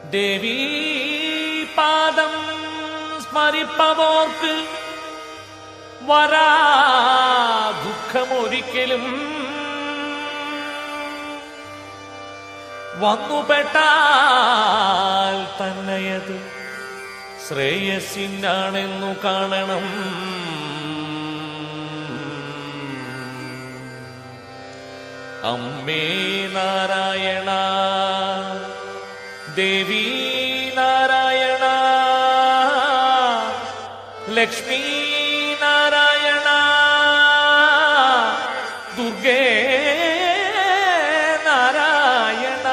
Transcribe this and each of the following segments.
ദേവീ പാദം സ്മരിപ്പവോർക്ക് വരാ ദുഃഖമൊരിക്കലും വന്നുപെട്ടാൽ തന്നെയത് ശ്രേയസ്സിനാണെന്നു കാണണം. അമ്മേ നാരായണ, ദേവീ നാരായണ, ലക്ഷ്മീ നാരായണ, ദുർഗേ നാരായണ.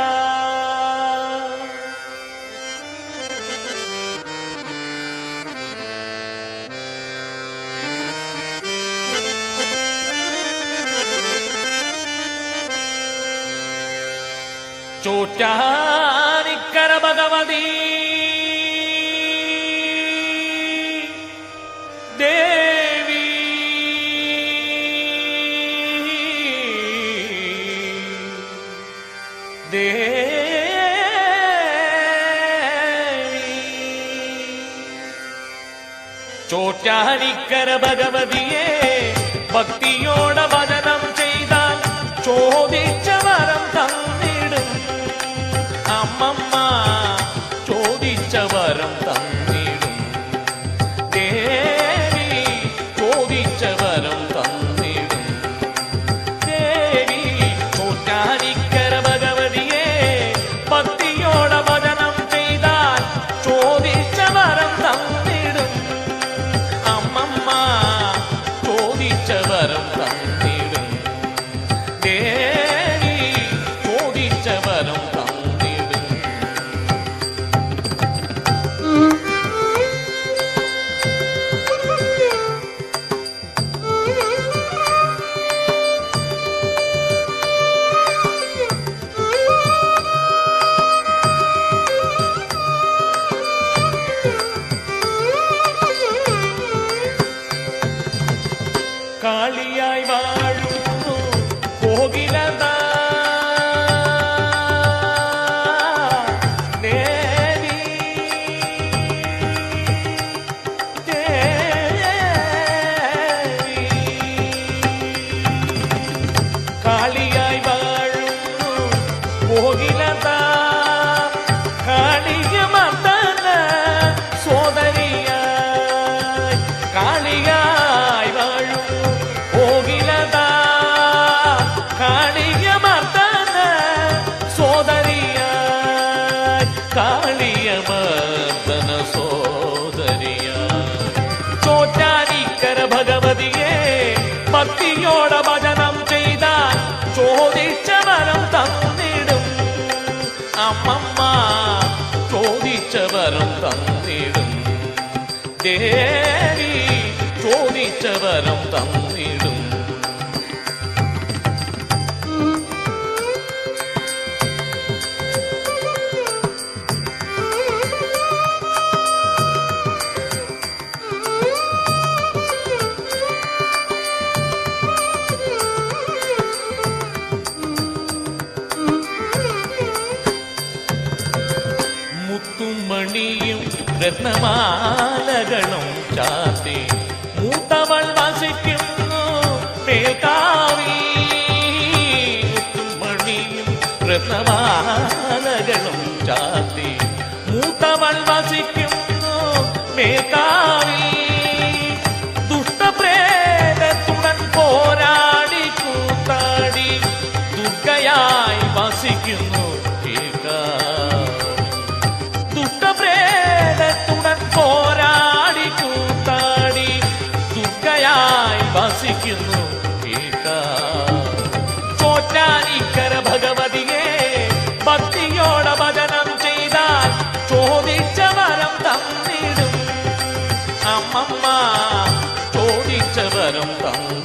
ചോറ്റാനിക്കര ഭഗവതി ദേവി, ചോറ്റാനിക്കര ഭഗവതിയെ ഭക്തിയോടെ ഭജനം ചെയ്താൽ ചോദിച്ച വരം തന്നിടും. അമ്മമ്മ ചോദിച്ച വരം തന്നിടും. ദേവി ചോദിച്ച വരം തന്നിടും. ദേവി ചോറ്റാനിക്കര ഭഗവതിയെ ഭക്തിയോടെ ഭജനം ചെയ്താൽ ചോദിച്ച വരം തന്നിടും. അമ്മമ്മ ചോദിച്ച വരം തന്നിടും. ദേവി ചോദിച്ച വരം തന്നിടും. കാളിയായി വാഴുന്നു കോകിലത ദേവി, ദേവി. കാളിയായി വാഴുന്നു കോകിലത, കാളിയമർദ്ദന സോദരിയായി. കാളിയായി വാഴുന്നു കോകിലത, കാളിയമർദ്ദന സോദരിയായി. കാളിയമർദ്ദന സോദരിയായി. ചോറ്റാനിക്കര ഭഗവതിയെ ഭക്തിയോടെ ഭജനം ചെയ്താൽ ചോദിച്ച വരം തന്നിടും. അമ്മമ്മ ചോദിച്ച വരം തന്നിടും. ദേവി ചോദിച്ച വരം തന്നിടും. മുത്തുമണിയും രത്നമാലകളും ചാത്തി മൂത്തവൾ വസിക്കുന്നു മേൽക്കാവിൽ. മുത്തുമണിയും രത്നമാലകളും ചാത്തി മൂത്തവൾ വസിക്കുന്നു മേൽക്കാവിൽ. ദുഷ്ടപ്രേതത്തുടൻ പോരാടി കൂത്താടി ദുർഗയായി വസിക്കുന്നു ദുഷ്ടപ്രേതത്തുടൻ പോരാടി കൂത്താടി ദുർഗയായി വസിക്കുന്നു. ചോറ്റാനിക്കര ഭഗവതിയെ ഭക്തിയോടെ ഭജനം ചെയ്താൽ ചോദിച്ച വരം തന്നിടും. അമ്മമ്മ ചോദിച്ച വരം തന്നിടും.